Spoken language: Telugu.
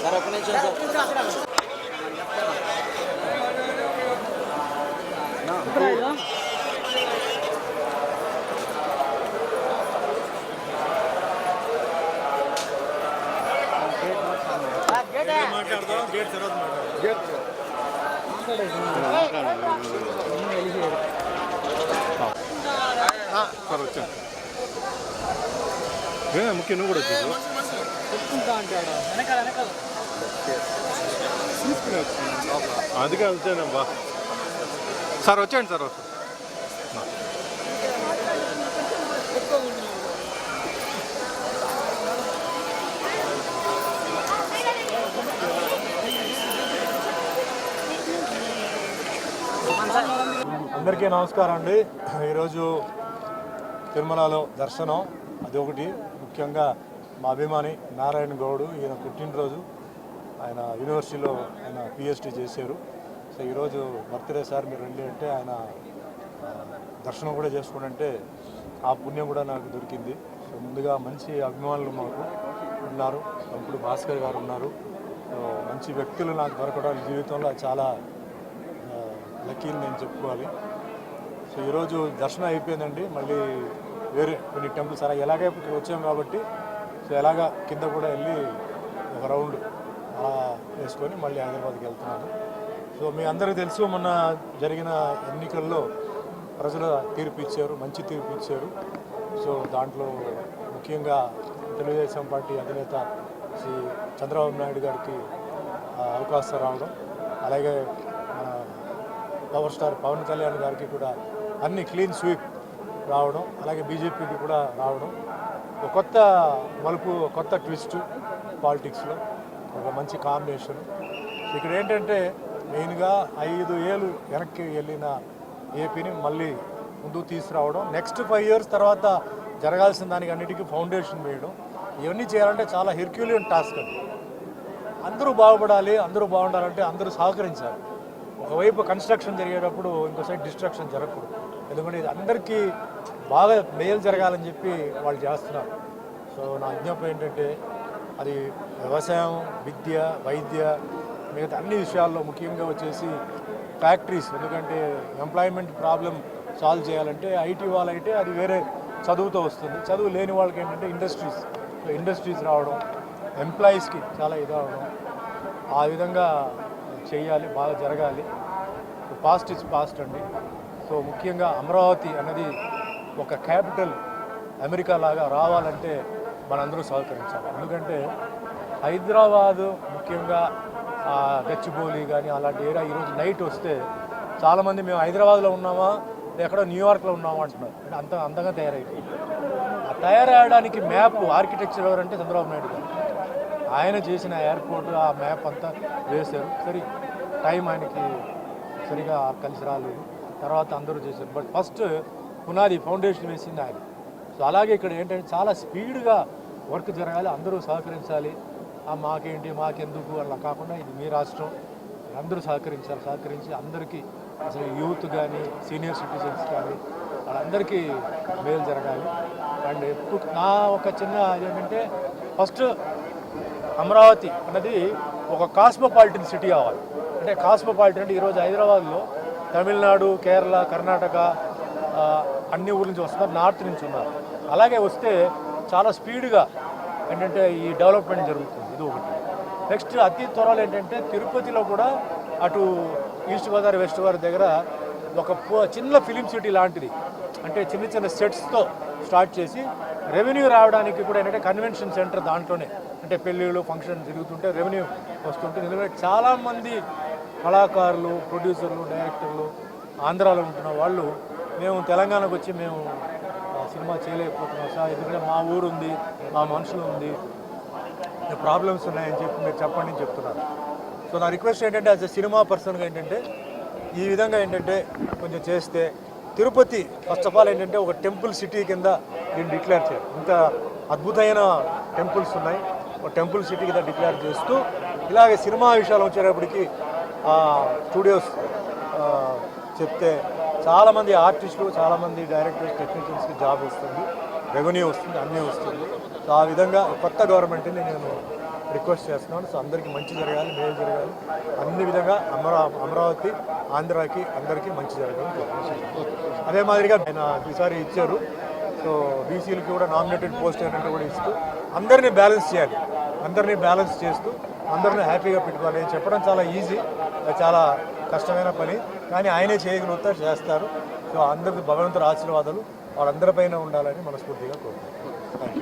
సార్ ఒక్క నిమిషం సార్. మాట్లాడదాం గేట్ తర్వాత సార్ వచ్చాను ముఖ్యం నువ్వు కూడా వచ్చేసి అందుకే వచ్చానబ్బా సార్ వచ్చాను సార్ అందరికీ నమస్కారం అండి. ఈరోజు తిరుమలలో దర్శనం అది ఒకటి. ముఖ్యంగా మా అభిమాని నారాయణ గౌడ్ ఈయన పుట్టినరోజు. ఆయన యూనివర్సిటీలో ఆయన పిహెచ్డి చేశారు. సో ఈరోజు బర్త్డే సార్ మీరు రండి అంటే ఆయన దర్శనం కూడా చేసుకుంటే ఆ పుణ్యం కూడా నాకు దొరికింది. సో ముందుగా మంచి అభిమానులు మాకు ఉన్నారు. ఇప్పుడు భాస్కర్ గారు ఉన్నారు. మంచి వ్యక్తులు నాకు దొరకడం జీవితంలో చాలా లక్కీని నేను చెప్పుకోవాలి. సో ఈరోజు దర్శనం అయిపోయిందండి. మళ్ళీ వేరే కొన్ని టెంపుల్స్ అలా ఎలాగే వచ్చాం కాబట్టి సో ఎలాగా కింద కూడా వెళ్ళి ఒక రౌండ్ అలా వేసుకొని మళ్ళీ హైదరాబాద్కి వెళ్తున్నాను. సో మీ అందరికీ తెలుసు మొన్న జరిగిన ఎన్నికల్లో ప్రజలు తీర్పు ఇచ్చారు, మంచి తీర్పు ఇచ్చారు. సో దాంట్లో ముఖ్యంగా తెలుగుదేశం పార్టీ అధినేత శ్రీ చంద్రబాబు నాయుడు గారికి అవకాశం రావడం, అలాగే పవర్ స్టార్ పవన్ కళ్యాణ్ గారికి కూడా అన్ని క్లీన్ స్వీప్ రావడం, అలాగే బీజేపీకి కూడా రావడం ఒక కొత్త మలుపు, కొత్త ట్విస్ట్ పాలిటిక్స్లో, ఒక మంచి కాంబినేషన్. ఇక్కడ ఏంటంటే మెయిన్గా 5 ఏళ్ళు వెనక్కి వెళ్ళిన ఏపీని మళ్ళీ ముందుకు తీసుకురావడం, నెక్స్ట్ 5 ఇయర్స్ తర్వాత జరగాల్సిన దానికి అన్నిటికీ ఫౌండేషన్ వేయడం, ఇవన్నీ చేయాలంటే చాలా హెర్క్యులియన్ టాస్క్ అది. అందరూ బాగుపడాలి, అందరూ బాగుండాలంటే అందరూ సహకరించాలి. ఒకవైపు కన్స్ట్రక్షన్ జరిగేటప్పుడు ఇంకో సైడ్ డిస్ట్రక్షన్ జరగకూడదు. ఎందుకంటే ఇది అందరికీ బాగా మేలు జరగాలని చెప్పి వాళ్ళు చేస్తున్నారు. సో నా విజ్ఞాపన ఏంటంటే అది వ్యవసాయం, విద్య, వైద్య, మిగతా అన్ని విషయాల్లో ముఖ్యంగా వచ్చేసి ఫ్యాక్టరీస్. ఎందుకంటే ఎంప్లాయ్మెంట్ ప్రాబ్లం సాల్వ్ చేయాలంటే ఐటీ వాళ్ళైతే అది వేరే చదువుతో వస్తుంది. చదువు లేని వాళ్ళకి ఏంటంటే ఇండస్ట్రీస్ రావడం, ఎంప్లాయీస్కి చాలా ఇది అవడం, ఆ విధంగా చేయాలి, బాగా జరగాలి. పాస్ట్ ఇస్ పాస్ట్ అండి. సో ముఖ్యంగా అమరావతి అన్నది ఒక క్యాపిటల్ అమెరికా లాగా రావాలంటే మనందరూ సహకరించాలి. ఎందుకంటే హైదరాబాదు ముఖ్యంగా గచ్చిబౌలి కానీ అలాంటి ఏరియా ఈరోజు నైట్ వస్తే చాలామంది మేము హైదరాబాద్లో ఉన్నామా ఎక్కడో న్యూయార్క్లో ఉన్నామా అంటున్నారు. అంత అందంగా తయారైపోయింది. ఆ తయారవడానికి మ్యాప్ ఆర్కిటెక్చర్ ఎవరంటే చంద్రబాబు నాయుడు గారు. ఆయన చేసిన ఎయిర్పోర్ట్ ఆ మ్యాప్ అంతా వేశారు. సరే టైం ఆయనకి సరిగా కలిసి రాలేదు, తర్వాత అందరూ చేశారు. బట్ ఫస్ట్ పునాది ఫౌండేషన్ వేసింది ఆయన. సో అలాగే ఇక్కడ ఏంటంటే చాలా స్పీడ్గా వర్క్ జరగాలి, అందరూ సహకరించాలి. మాకేంటి మాకెందుకు అలా కాకుండా ఇది మీ రాష్ట్రం, అందరూ సహకరించి అందరికీ అసలు యూత్ కానీ సీనియర్ సిటిజన్స్ కానీ వాళ్ళందరికీ మేలు జరగాలి. అండ్ ఎప్పుడు నా ఒక చిన్న ఏంటంటే ఫస్ట్ అమరావతి అన్నది ఒక కాస్మోపాలిటన్ సిటీ అవ్వాలి. అంటే కాస్మోపాలిటన్ అంటే ఈరోజు హైదరాబాద్లో తమిళనాడు, కేరళ, కర్ణాటక అన్ని ఊరి నుంచి వస్తున్నారు, నార్త్ నుంచి ఉన్నారు. అలాగే వస్తే చాలా స్పీడ్గా ఏంటంటే ఈ డెవలప్మెంట్ జరుగుతుంది. ఇది ఒకటి. నెక్స్ట్ అతి త్వరలో ఏంటంటే తిరుపతిలో కూడా అటు ఈస్ట్ గోదావరి, వెస్ట్ గోదావరి దగ్గర ఒక చిన్న ఫిలిం సిటీ లాంటిది, అంటే చిన్న చిన్న సెట్స్తో స్టార్ట్ చేసి రెవెన్యూ రావడానికి కూడా ఏంటంటే కన్వెన్షన్ సెంటర్ దాంట్లోనే, అంటే పెళ్ళిళ్ళు ఫంక్షన్ జరుగుతుంటే రెవెన్యూ వస్తుంటే. ఎందుకంటే చాలామంది కళాకారులు, ప్రొడ్యూసర్లు, డైరెక్టర్లు ఆంధ్రాలో ఉంటున్న వాళ్ళు మేము తెలంగాణకు వచ్చి మేము సినిమా చేయలేకపోతున్నాం సార్, ఎందుకంటే మా ఊరు ఉంది, మా మనుషులు ఉంది, ప్రాబ్లమ్స్ ఉన్నాయని చెప్పి మీరు చెప్పండి అని చెప్తున్నారు. సో నా రిక్వెస్ట్ ఏంటంటే యాజ్ ఎ సినిమా పర్సన్గా ఏంటంటే ఈ విధంగా ఏంటంటే కొంచెం చేస్తే తిరుపతి ఫస్ట్ ఆఫ్ ఆల్ ఏంటంటే ఒక టెంపుల్ సిటీ కింద దీన్ని డిక్లేర్ చేయాలి. ఇంత అద్భుతమైన టెంపుల్స్ ఉన్నాయి, ఒక టెంపుల్ సిటీ కింద డిక్లేర్ చేస్తూ ఇలాగే సినిమా విషయాలు వచ్చేటప్పటికి స్టూడియోస్ చెప్తే చాలామంది ఆర్టిస్టులు, చాలామంది డైరెక్టర్స్, టెక్నీషియన్స్కి జాబ్ వస్తుంది. రెవెన్యూ వస్తుంది, అన్నీ వస్తుంది. సో ఆ విధంగా కొత్త గవర్నమెంట్ని నేను రిక్వెస్ట్ చేస్తున్నాను. సో అందరికీ మంచి జరగాలి, మేలు జరగాలి, అన్ని విధంగా అమరావతి ఆంధ్రాకి అందరికీ మంచి జరగాలని కోరుకుంటున్నాను. అదే మాదిరిగా ఆయన ఈసారి ఇచ్చారు. సో బీసీలకి కూడా నామినేటెడ్ పోస్ట్ ఏంటంటే కూడా ఇస్తూ అందరినీ బ్యాలెన్స్ చేయాలి, అందరినీ బ్యాలెన్స్ చేస్తూ అందరినీ హ్యాపీగా పెట్టుకోవాలి. నేను చెప్పడం చాలా ఈజీ, చాలా కష్టమైన పని, కానీ ఆయనే చేయగలుగుతారు, చేస్తారు. సో అందరికీ భగవంతుడి ఆశీర్వాదాలు వాళ్ళందరిపైన ఉండాలని మనస్ఫూర్తిగా కోరుకుంటున్నాను. Thank you.